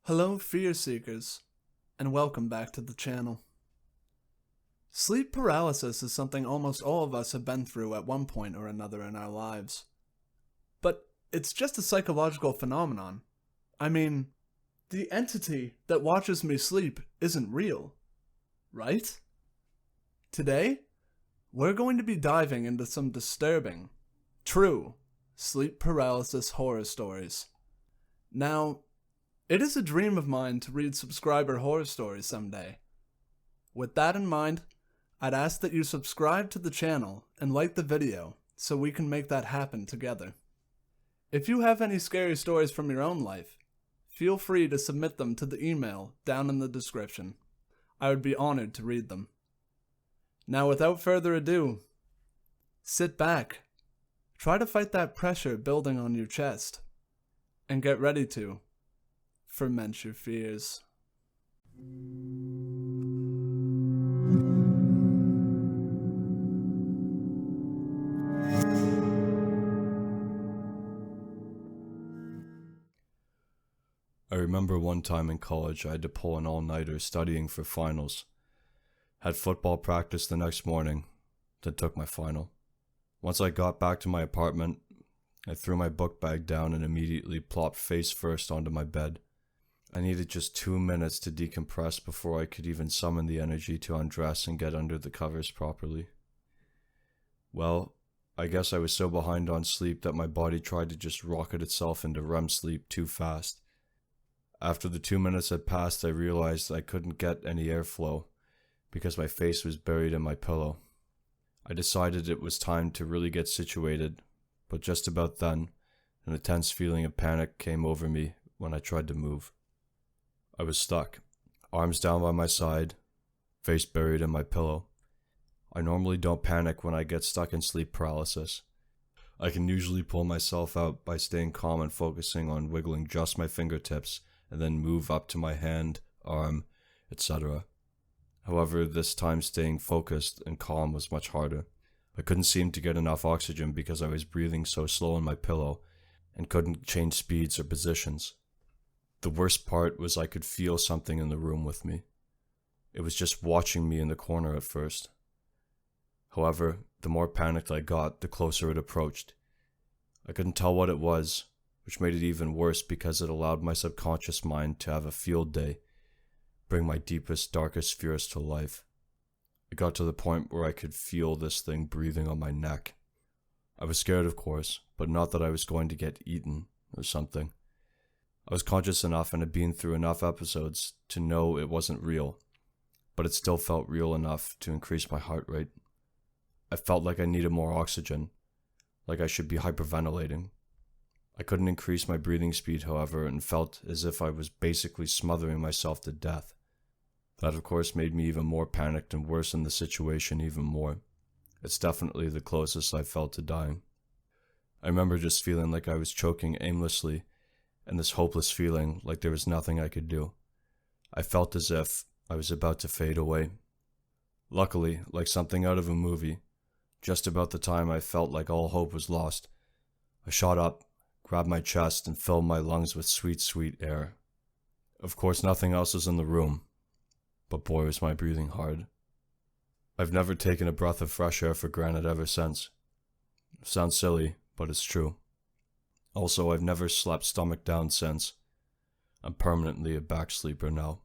Hello, fear seekers, and welcome back to the channel. Sleep paralysis is something almost all of us have been through at one point or another in our lives. But it's just a psychological phenomenon. I mean, the entity that watches me sleep isn't real, right? Today, we're going to be diving into some disturbing, true, sleep paralysis horror stories. Now, it is a dream of mine to read subscriber horror stories someday. With that in mind, I'd ask that you subscribe to the channel and like the video so we can make that happen together. If you have any scary stories from your own life, feel free to submit them to the email down in the description. I would be honored to read them. Now, without further ado, sit back, try to fight that pressure building on your chest, and get ready to ferment your fears. I remember one time in college I had to pull an all-nighter studying for finals. Had football practice the next morning, then took my final. Once I got back to my apartment, I threw my book bag down and immediately plopped face first onto my bed. I needed just 2 minutes to decompress before I could even summon the energy to undress and get under the covers properly. Well, I guess I was so behind on sleep that my body tried to just rocket itself into REM sleep too fast. After the 2 minutes had passed, I realized I couldn't get any airflow because my face was buried in my pillow. I decided it was time to really get situated, but just about then, an intense feeling of panic came over me when I tried to move. I was stuck, arms down by my side, face buried in my pillow. I normally don't panic when I get stuck in sleep paralysis. I can usually pull myself out by staying calm and focusing on wiggling just my fingertips and then move up to my hand, arm, etc. However, this time staying focused and calm was much harder. I couldn't seem to get enough oxygen because I was breathing so slow in my pillow and couldn't change speeds or positions. The worst part was I could feel something in the room with me. It was just watching me in the corner at first. However, the more panicked I got, the closer it approached. I couldn't tell what it was, which made it even worse because it allowed my subconscious mind to have a field day, bring my deepest, darkest fears to life. It got to the point where I could feel this thing breathing on my neck. I was scared, of course, but not that I was going to get eaten or something. I was conscious enough and had been through enough episodes to know it wasn't real, but it still felt real enough to increase my heart rate. I felt like I needed more oxygen, like I should be hyperventilating. I couldn't increase my breathing speed, however, and felt as if I was basically smothering myself to death. That, of course, made me even more panicked and worsened the situation even more. It's definitely the closest I felt to dying. I remember just feeling like I was choking aimlessly, and this hopeless feeling like there was nothing I could do. I felt as if I was about to fade away. Luckily, like something out of a movie, just about the time I felt like all hope was lost, I shot up, grabbed my chest, and filled my lungs with sweet, sweet air. Of course, nothing else was in the room, but boy was my breathing hard. I've never taken a breath of fresh air for granted ever since. It sounds silly, but it's true. Also, I've never slept stomach down since. I'm permanently a back sleeper now.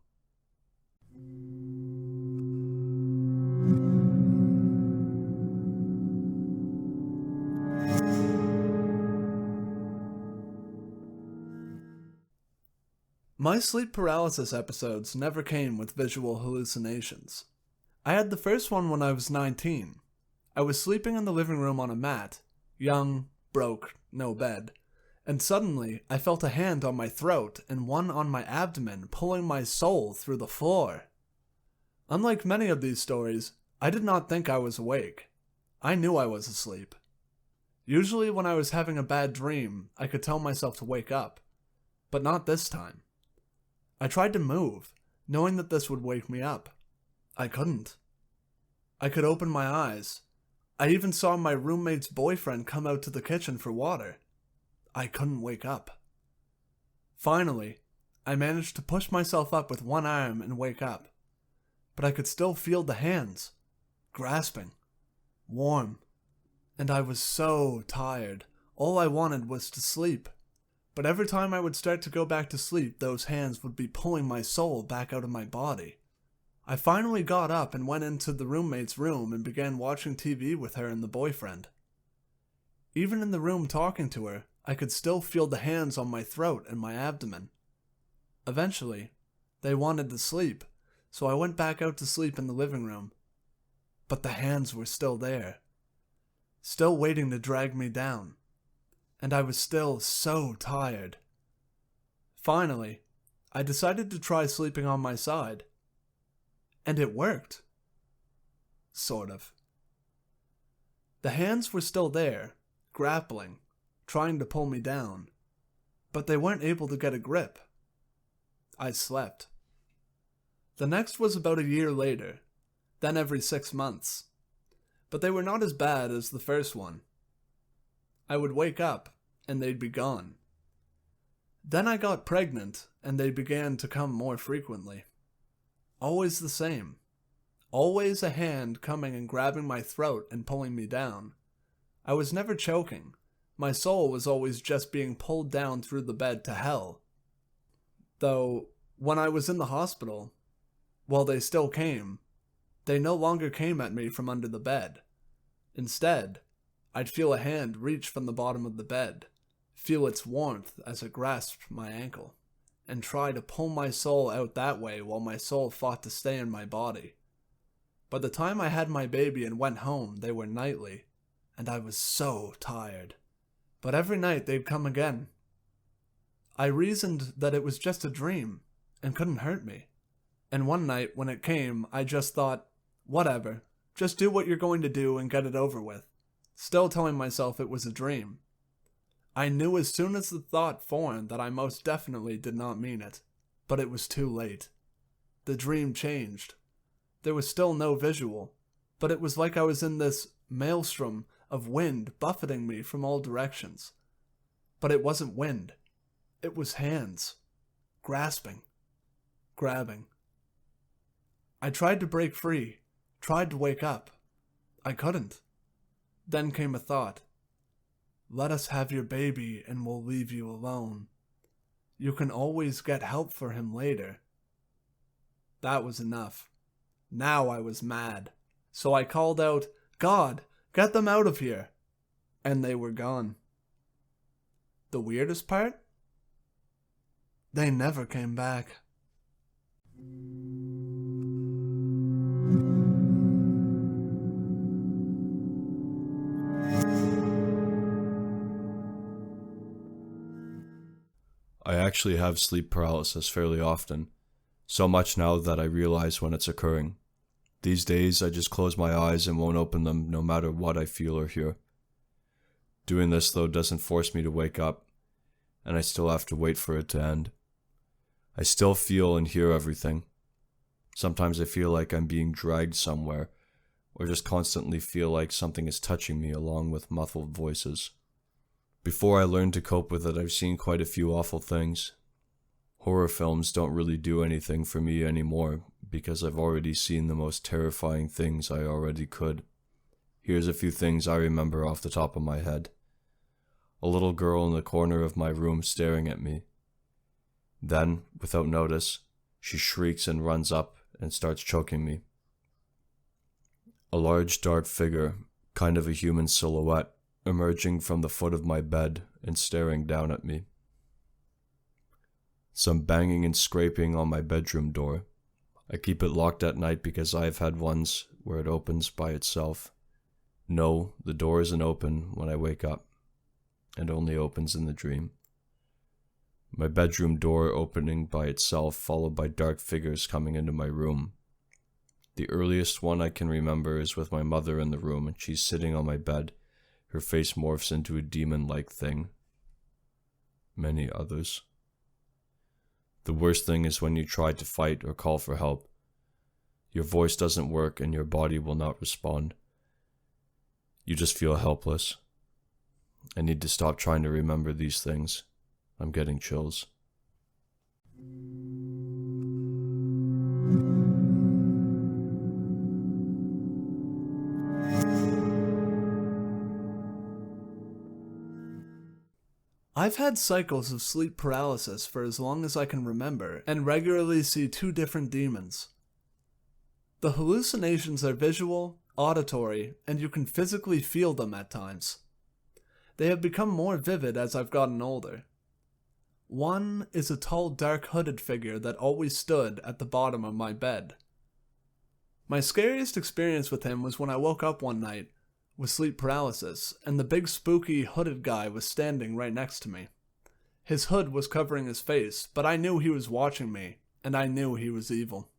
My sleep paralysis episodes never came with visual hallucinations. I had the first one when I was 19. I was sleeping in the living room on a mat, young, broke, no bed, and suddenly I felt a hand on my throat and one on my abdomen pulling my soul through the floor. Unlike many of these stories, I did not think I was awake. I knew I was asleep. Usually when I was having a bad dream, I could tell myself to wake up, but not this time. I tried to move, knowing that this would wake me up. I couldn't. I could open my eyes. I even saw my roommate's boyfriend come out to the kitchen for water. I couldn't wake up. Finally, I managed to push myself up with one arm and wake up. But I could still feel the hands, grasping, warm, and I was so tired. All I wanted was to sleep. But every time I would start to go back to sleep, those hands would be pulling my soul back out of my body. I finally got up and went into the roommate's room and began watching TV with her and the boyfriend. Even in the room talking to her, I could still feel the hands on my throat and my abdomen. Eventually, they wanted to sleep, so I went back out to sleep in the living room. But the hands were still there, still waiting to drag me down, and I was still so tired. Finally, I decided to try sleeping on my side. And it worked. Sort of. The hands were still there, grappling, trying to pull me down, but they weren't able to get a grip. I slept. The next was about a year later, then every 6 months, but they were not as bad as the first one. I would wake up, and they'd be gone. Then I got pregnant, and they began to come more frequently. Always the same. Always a hand coming and grabbing my throat and pulling me down. I was never choking. My soul was always just being pulled down through the bed to hell. Though, when I was in the hospital, while they still came, they no longer came at me from under the bed. Instead, I'd feel a hand reach from the bottom of the bed, feel its warmth as it grasped my ankle, and try to pull my soul out that way while my soul fought to stay in my body. By the time I had my baby and went home, they were nightly, and I was so tired. But every night they'd come again. I reasoned that it was just a dream, and couldn't hurt me. And one night when it came, I just thought, whatever, just do what you're going to do and get it over with, still telling myself it was a dream. I knew as soon as the thought formed that I most definitely did not mean it, but it was too late. The dream changed. There was still no visual, but it was like I was in this maelstrom of wind buffeting me from all directions. But it wasn't wind. It was hands, grasping, grabbing. I tried to break free, tried to wake up. I couldn't. Then came a thought. Let us have your baby and we'll leave you alone. You can always get help for him later. That was enough. Now I was mad. So I called out, God, get them out of here. And they were gone. The weirdest part? They never came back. I actually have sleep paralysis fairly often, so much now that I realize when it's occurring. These days, I just close my eyes and won't open them no matter what I feel or hear. Doing this, though, doesn't force me to wake up, and I still have to wait for it to end. I still feel and hear everything. Sometimes I feel like I'm being dragged somewhere, or just constantly feel like something is touching me along with muffled voices. Before I learned to cope with it, I've seen quite a few awful things. Horror films don't really do anything for me anymore, because I've already seen the most terrifying things I already could. Here's a few things I remember off the top of my head. A little girl in the corner of my room staring at me. Then, without notice, she shrieks and runs up and starts choking me. A large dark figure, kind of a human silhouette, emerging from the foot of my bed and staring down at me. Some banging and scraping on my bedroom door. I keep it locked at night because I have had ones where it opens by itself. No, the door isn't open when I wake up, and only opens in the dream. My bedroom door opening by itself, followed by dark figures coming into my room. The earliest one I can remember is with my mother in the room, and she's sitting on my bed. Her face morphs into a demon-like thing. Many others. The worst thing is when you try to fight or call for help. Your voice doesn't work and your body will not respond. You just feel helpless. I need to stop trying to remember these things. I'm getting chills. I've had cycles of sleep paralysis for as long as I can remember, and regularly see two different demons. The hallucinations are visual, auditory, and you can physically feel them at times. They have become more vivid as I've gotten older. One is a tall, dark hooded figure that always stood at the bottom of my bed. My scariest experience with him was when I woke up one night with sleep paralysis, and the big spooky hooded guy was standing right next to me. His hood was covering his face, but I knew he was watching me, and I knew he was evil.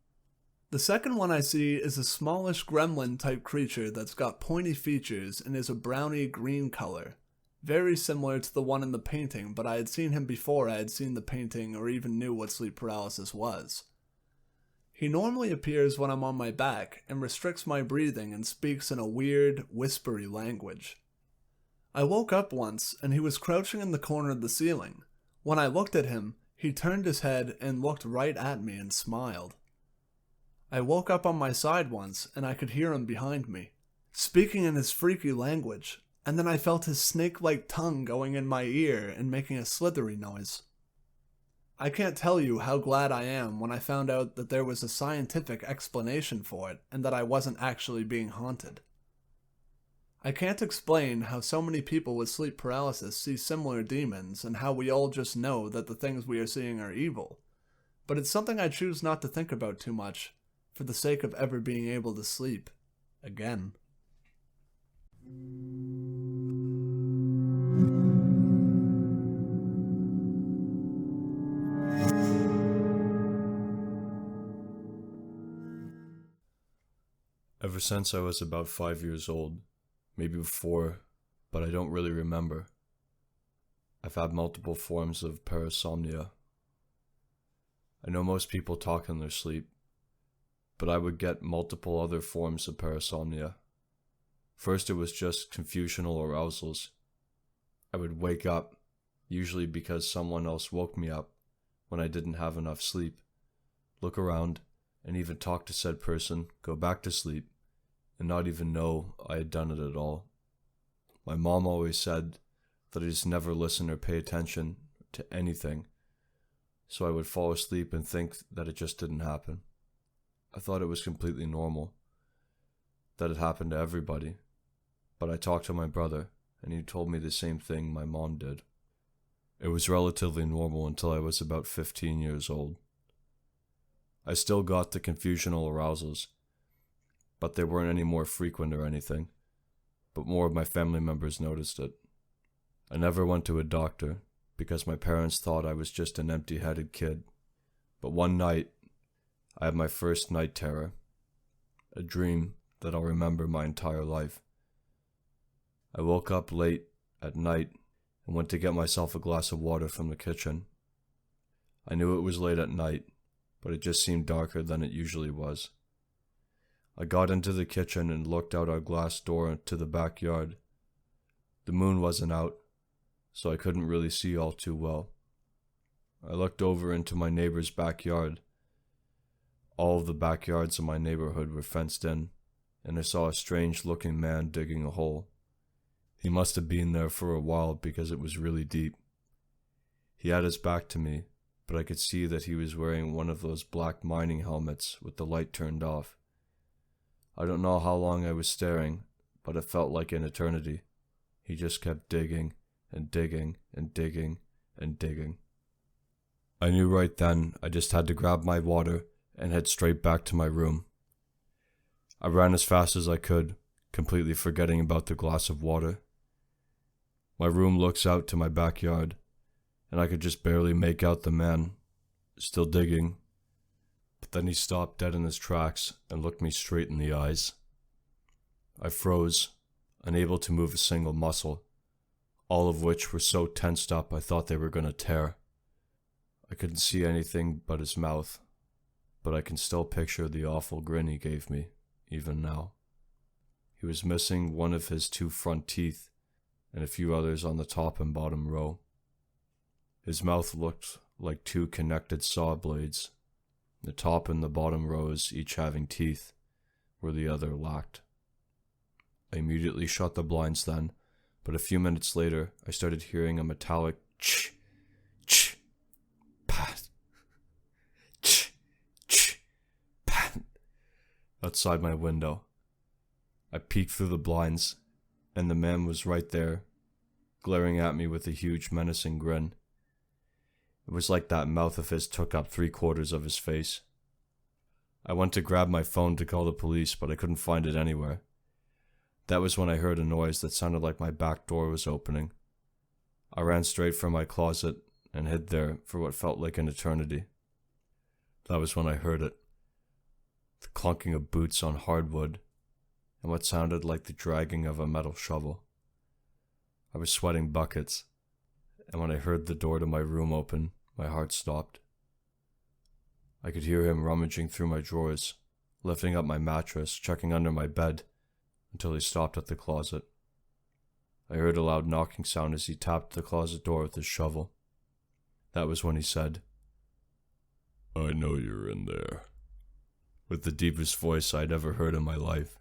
The second one I see is a smallish gremlin-type creature that's got pointy features and is a browny green color, very similar to the one in the painting, but I had seen him before I had seen the painting or even knew what sleep paralysis was. He normally appears when I'm on my back and restricts my breathing and speaks in a weird, whispery language. I woke up once and he was crouching in the corner of the ceiling. When I looked at him, he turned his head and looked right at me and smiled. I woke up on my side once and I could hear him behind me, speaking in his freaky language, and then I felt his snake-like tongue going in my ear and making a slithery noise. I can't tell you how glad I am when I found out that there was a scientific explanation for it and that I wasn't actually being haunted. I can't explain how so many people with sleep paralysis see similar demons and how we all just know that the things we are seeing are evil, but it's something I choose not to think about too much for the sake of ever being able to sleep again. Ever since I was about 5 years old, maybe 4, but I don't really remember, I've had multiple forms of parasomnia. I know most people talk in their sleep, but I would get multiple other forms of parasomnia. First, it was just confusional arousals. I would wake up, usually because someone else woke me up when I didn't have enough sleep, look around, and even talk to said person, go back to sleep, and not even know I had done it at all. My mom always said that I just never listen or pay attention to anything, so I would fall asleep and think that it just didn't happen. I thought it was completely normal, that it happened to everybody, but I talked to my brother, and he told me the same thing my mom did. It was relatively normal until I was about 15 years old. I still got the confusional arousals, but they weren't any more frequent or anything, but more of my family members noticed it. I never went to a doctor because my parents thought I was just an empty-headed kid, but one night, I had my first night terror, a dream that I'll remember my entire life. I woke up late at night and went to get myself a glass of water from the kitchen. I knew it was late at night, but it just seemed darker than it usually was. I got into the kitchen and looked out our glass door to the backyard. The moon wasn't out, so I couldn't really see all too well. I looked over into my neighbor's backyard. All of the backyards in my neighborhood were fenced in, and I saw a strange-looking man digging a hole. He must have been there for a while because it was really deep. He had his back to me, but I could see that he was wearing one of those black mining helmets with the light turned off. I don't know how long I was staring, but it felt like an eternity. He just kept digging and digging and digging and digging. I knew right then I just had to grab my water and head straight back to my room. I ran as fast as I could, completely forgetting about the glass of water. My room looks out to my backyard, and I could just barely make out the man, still digging. But then he stopped dead in his tracks and looked me straight in the eyes. I froze, unable to move a single muscle, all of which were so tensed up I thought they were going to tear. I couldn't see anything but his mouth, but I can still picture the awful grin he gave me, even now. He was missing one of his 2 front teeth and a few others on the top and bottom row. His mouth looked like two connected saw blades, the top and the bottom rows each having teeth, where the other lacked. I immediately shut the blinds then, but a few minutes later I started hearing a metallic ch, ch, pat, ch, ch, pat outside my window. I peeked through the blinds, and the man was right there, glaring at me with a huge menacing grin. It was like that mouth of his took up 3/4 of his face. I went to grab my phone to call the police, but I couldn't find it anywhere. That was when I heard a noise that sounded like my back door was opening. I ran straight for my closet and hid there for what felt like an eternity. That was when I heard it. The clunking of boots on hardwood, and what sounded like the dragging of a metal shovel. I was sweating buckets, and when I heard the door to my room open, my heart stopped. I could hear him rummaging through my drawers, lifting up my mattress, checking under my bed, until he stopped at the closet. I heard a loud knocking sound as he tapped the closet door with his shovel. That was when he said, "I know you're in there," with the deepest voice I'd ever heard in my life.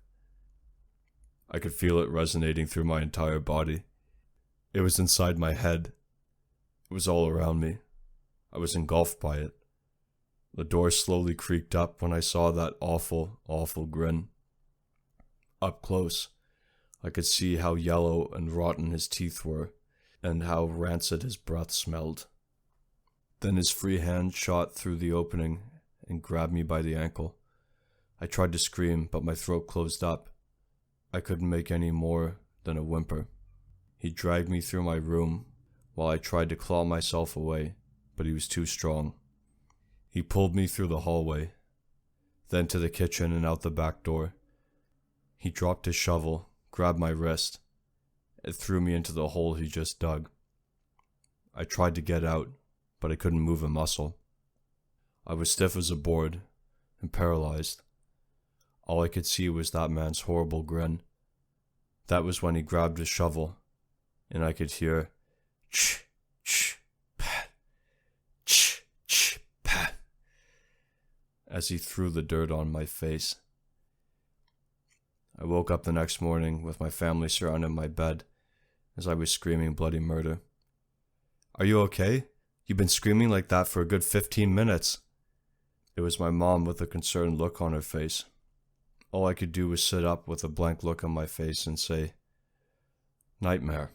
I could feel it resonating through my entire body. It was inside my head. It was all around me. I was engulfed by it. The door slowly creaked up when I saw that awful, awful grin. Up close, I could see how yellow and rotten his teeth were, and how rancid his breath smelled. Then his free hand shot through the opening and grabbed me by the ankle. I tried to scream, but my throat closed up. I couldn't make any more than a whimper. He dragged me through my room while I tried to claw myself away, but he was too strong. He pulled me through the hallway, then to the kitchen and out the back door. He dropped his shovel, grabbed my wrist, and threw me into the hole he just dug. I tried to get out, but I couldn't move a muscle. I was stiff as a board and paralyzed. All I could see was that man's horrible grin. That was when he grabbed his shovel, and I could hear ch, ch, pat, ch, ch, pat, as he threw the dirt on my face. I woke up the next morning with my family surrounding my bed as I was screaming bloody murder. "Are you okay? You've been screaming like that for a good 15 minutes. It was my mom with a concerned look on her face. All I could do was sit up with a blank look on my face and say, "Nightmare."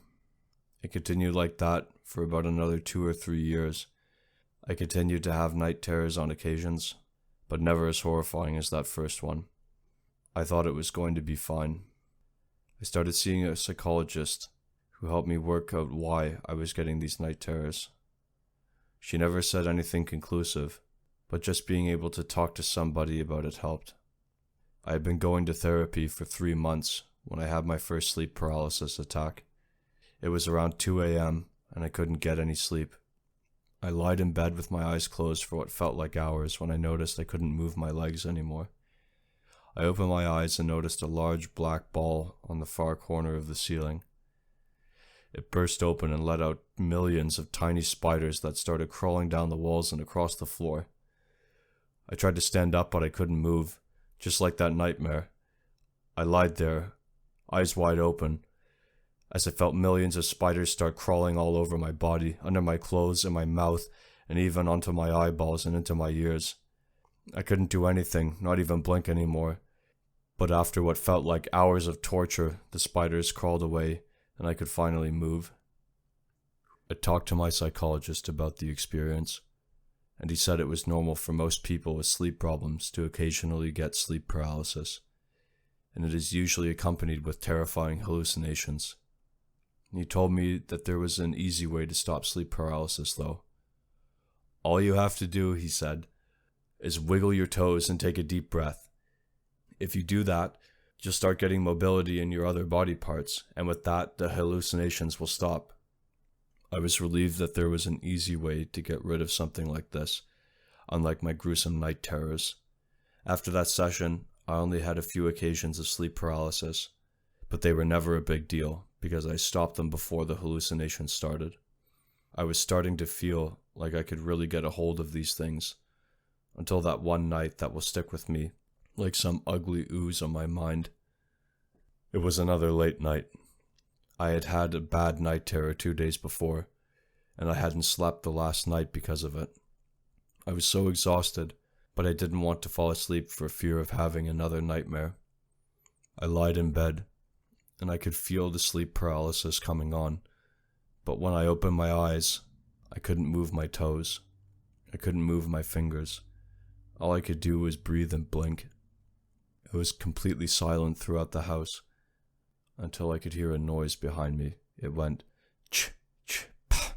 It continued like that for about another 2 or 3 years. I continued to have night terrors on occasions, but never as horrifying as that first one. I thought it was going to be fine. I started seeing a psychologist who helped me work out why I was getting these night terrors. She never said anything conclusive, but just being able to talk to somebody about it helped. I had been going to therapy for 3 months when I had my first sleep paralysis attack. It was around 2 a.m. and I couldn't get any sleep. I lied in bed with my eyes closed for what felt like hours when I noticed I couldn't move my legs anymore. I opened my eyes and noticed a large black ball on the far corner of the ceiling. It burst open and let out millions of tiny spiders that started crawling down the walls and across the floor. I tried to stand up, but I couldn't move, just like that nightmare. I lied there, eyes wide open, as I felt millions of spiders start crawling all over my body, under my clothes, in my mouth, and even onto my eyeballs and into my ears. I couldn't do anything, not even blink anymore. But after what felt like hours of torture, the spiders crawled away, and I could finally move. I talked to my psychologist about the experience, and he said it was normal for most people with sleep problems to occasionally get sleep paralysis, and it is usually accompanied with terrifying hallucinations. He told me that there was an easy way to stop sleep paralysis, though. "All you have to do," he said, "is wiggle your toes and take a deep breath. If you do that, you'll start getting mobility in your other body parts, and with that, the hallucinations will stop." I was relieved that there was an easy way to get rid of something like this, unlike my gruesome night terrors. After that session, I only had a few occasions of sleep paralysis, but they were never a big deal because I stopped them before the hallucinations started. I was starting to feel like I could really get a hold of these things, until that one night that will stick with me like some ugly ooze on my mind. It was another late night. I had had a bad night terror 2 days before, and I hadn't slept the last night because of it. I was so exhausted, but I didn't want to fall asleep for fear of having another nightmare. I lied in bed, and I could feel the sleep paralysis coming on, but when I opened my eyes, I couldn't move my toes. I couldn't move my fingers. All I could do was breathe and blink. It was completely silent throughout the house, until I could hear a noise behind me. It went ch ch pa,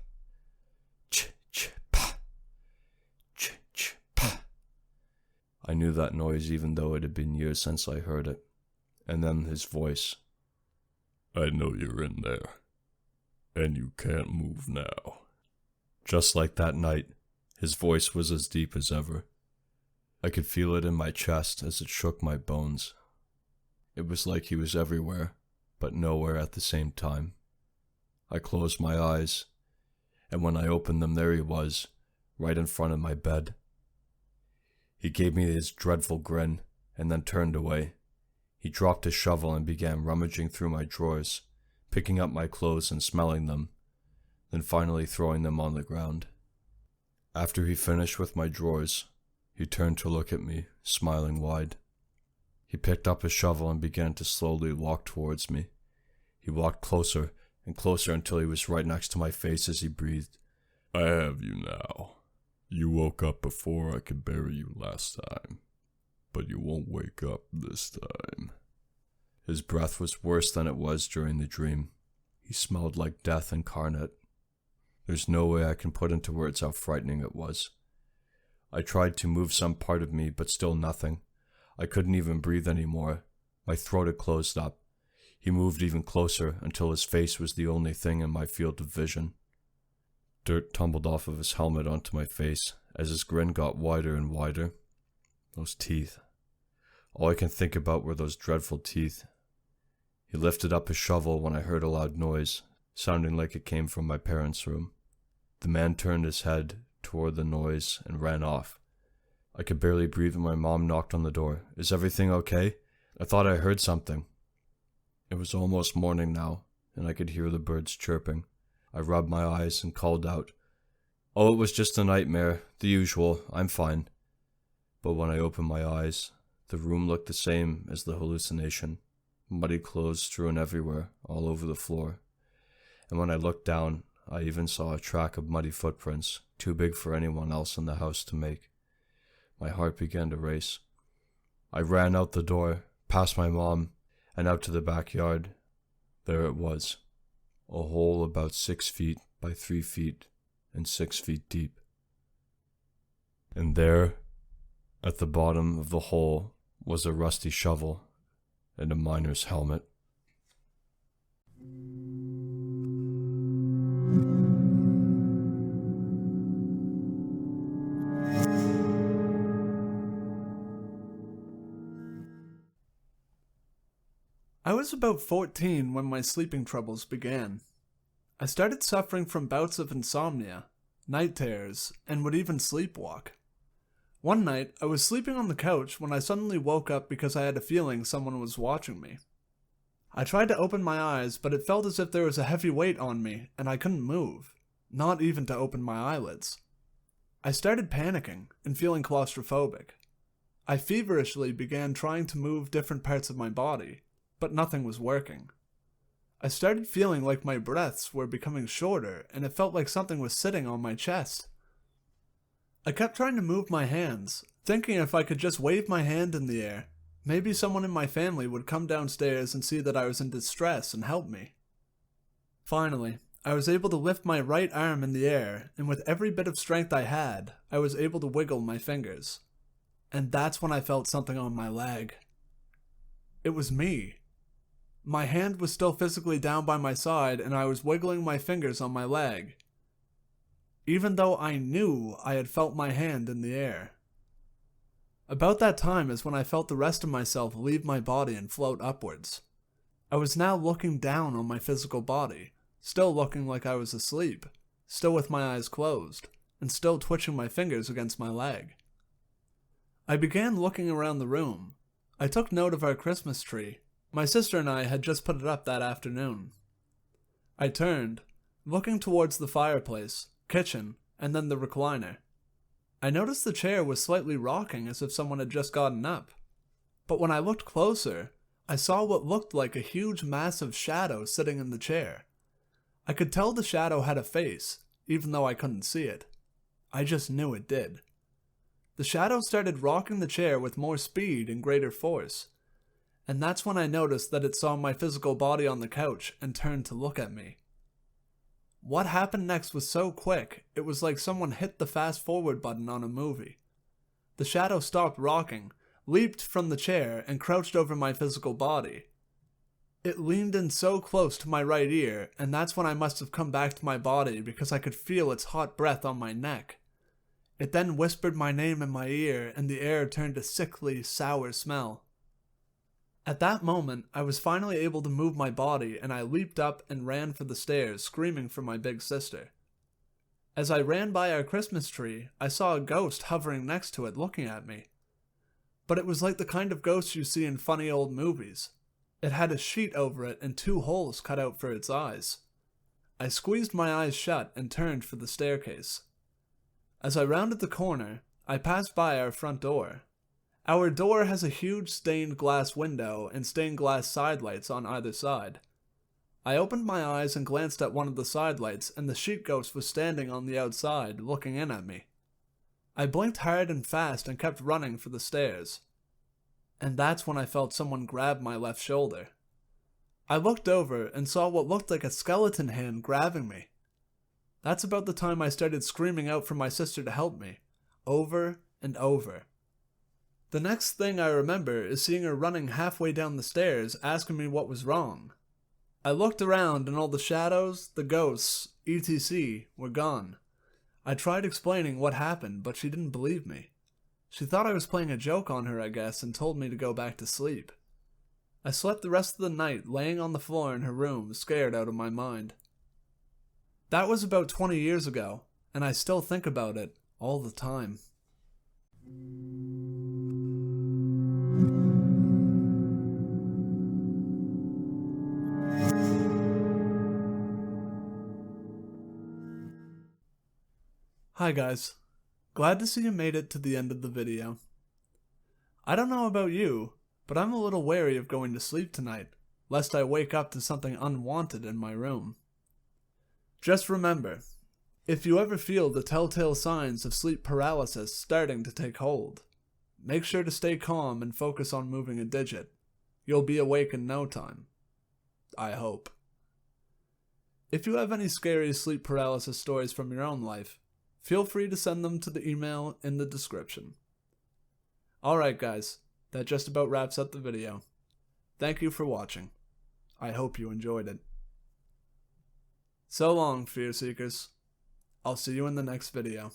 ch ch pa, ch ch pa. I knew that noise even though it had been years since I heard it. And then his voice. I know you're in there, and you can't move now. Just like that night, his voice was as deep as ever. I could feel it in my chest as it shook my bones. It was like he was everywhere, but nowhere at the same time. I closed my eyes, and when I opened them, there he was, right in front of my bed. He gave me his dreadful grin, and then turned away. He dropped his shovel and began rummaging through my drawers, picking up my clothes and smelling them, then finally throwing them on the ground. After he finished with my drawers, he turned to look at me, smiling wide. He picked up his shovel and began to slowly walk towards me. He walked closer and closer until he was right next to my face as he breathed. I have you now. You woke up before I could bury you last time, but you won't wake up this time. His breath was worse than it was during the dream. He smelled like death incarnate. There's no way I can put into words how frightening it was. I tried to move some part of me, but still nothing. I couldn't even breathe anymore. My throat had closed up. He moved even closer until his face was the only thing in my field of vision. Dirt tumbled off of his helmet onto my face as his grin got wider and wider. Those teeth. All I can think about were those dreadful teeth. He lifted up his shovel when I heard a loud noise, sounding like it came from my parents' room. The man turned his head toward the noise and ran off. I could barely breathe when my mom knocked on the door. Is everything okay? I thought I heard something. It was almost morning now, and I could hear the birds chirping. I rubbed my eyes and called out, "Oh, it was just a nightmare, the usual, I'm fine." But when I opened my eyes, the room looked the same as the hallucination. Muddy clothes strewn everywhere, all over the floor. And when I looked down, I even saw a track of muddy footprints, too big for anyone else in the house to make. My heart began to race. I ran out the door, past my mom, and out to the backyard. There it was, a hole about 6 feet by 3 feet and 6 feet deep. And there, at the bottom of the hole, was a rusty shovel and a miner's helmet. I was about 14 when my sleeping troubles began. I started suffering from bouts of insomnia, night terrors, and would even sleepwalk. One night, I was sleeping on the couch when I suddenly woke up because I had a feeling someone was watching me. I tried to open my eyes, but it felt as if there was a heavy weight on me, and I couldn't move, not even to open my eyelids. I started panicking and feeling claustrophobic. I feverishly began trying to move different parts of my body, but nothing was working. I started feeling like my breaths were becoming shorter, and it felt like something was sitting on my chest. I kept trying to move my hands, thinking if I could just wave my hand in the air, maybe someone in my family would come downstairs and see that I was in distress and help me. Finally, I was able to lift my right arm in the air, and with every bit of strength I had, I was able to wiggle my fingers. And that's when I felt something on my leg. It was me. My hand was still physically down by my side, and I was wiggling my fingers on my leg, even though I knew I had felt my hand in the air. About that time is when I felt the rest of myself leave my body and float upwards. I was now looking down on my physical body, still looking like I was asleep, still with my eyes closed, and still twitching my fingers against my leg. I began looking around the room. I took note of our Christmas tree. My sister and I had just put it up that afternoon. I turned, looking towards the fireplace, kitchen, and then the recliner. I noticed the chair was slightly rocking as if someone had just gotten up. But when I looked closer, I saw what looked like a huge massive shadow sitting in the chair. I could tell the shadow had a face, even though I couldn't see it. I just knew it did. The shadow started rocking the chair with more speed and greater force, and that's when I noticed that it saw my physical body on the couch and turned to look at me. What happened next was so quick, it was like someone hit the fast forward button on a movie. The shadow stopped rocking, leaped from the chair, and crouched over my physical body. It leaned in so close to my right ear, and that's when I must have come back to my body because I could feel its hot breath on my neck. It then whispered my name in my ear, and the air turned a sickly, sour smell. At that moment, I was finally able to move my body, and I leaped up and ran for the stairs, screaming for my big sister. As I ran by our Christmas tree, I saw a ghost hovering next to it looking at me. But it was like the kind of ghost you see in funny old movies. It had a sheet over it and 2 holes cut out for its eyes. I squeezed my eyes shut and turned for the staircase. As I rounded the corner, I passed by our front door. Our door has a huge stained glass window and stained glass side lights on either side. I opened my eyes and glanced at one of the side lights, and the sheet ghost was standing on the outside, looking in at me. I blinked hard and fast and kept running for the stairs. And that's when I felt someone grab my left shoulder. I looked over and saw what looked like a skeleton hand grabbing me. That's about the time I started screaming out for my sister to help me, over and over. The next thing I remember is seeing her running halfway down the stairs, asking me what was wrong. I looked around and all the shadows, the ghosts, etc. were gone. I tried explaining what happened, but she didn't believe me. She thought I was playing a joke on her, I guess, and told me to go back to sleep. I slept the rest of the night laying on the floor in her room, scared out of my mind. That was about 20 years ago, and I still think about it all the time. Hi guys, glad to see you made it to the end of the video. I don't know about you, but I'm a little wary of going to sleep tonight, lest I wake up to something unwanted in my room. Just remember, if you ever feel the telltale signs of sleep paralysis starting to take hold, make sure to stay calm and focus on moving a digit. You'll be awake in no time. I hope. If you have any scary sleep paralysis stories from your own life, feel free to send them to the email in the description. Alright guys, that just about wraps up the video. Thank you for watching. I hope you enjoyed it. So long, Fear Seekers. I'll see you in the next video.